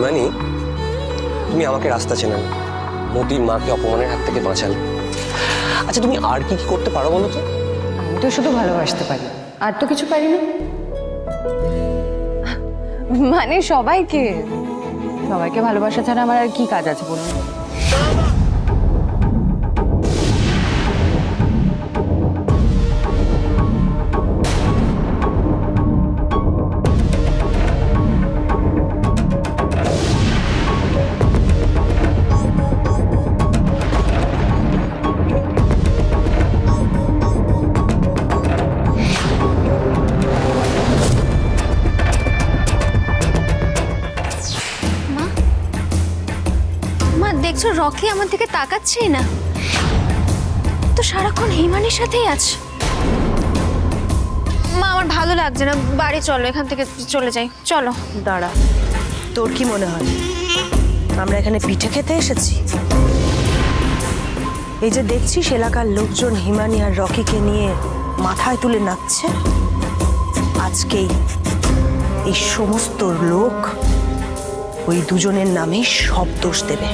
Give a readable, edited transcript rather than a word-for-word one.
হিমানি, তুমি আমাকে রাস্তা চেনালে, মতির মাকে অপমানের হাত থেকে বাঁচালে। আচ্ছা, তুমি আর কি কি করতে পারো বলো তো? আমি তো শুধু ভালোবাসতে পারি, আর তো কিছু পারি না। মানে সবাইকে সবাইকে ভালোবাসা ছাড়া আমার আর কি কাজ আছে বলুন? মা দেখছো রকি আমার দিকে তাকাচ্ছেই না, তো সারাক্ষণ হিমানির সাথেই আছে। মা আমার ভালো লাগছে না, বাড়ি চলো, এখান থেকে চলে যাই, চলো। দাঁড়া, তোর কি মনে হয় আমরা এখানে পিঠে খেতে এসেছি? এই যে দেখছিস এলাকার লোকজন হিমানি আর রকিকে নিয়ে মাথায় তুলে নাচছে, আজকেই এই সমস্ত লোক ওই দুজনের নামে সব দোষ দেবে।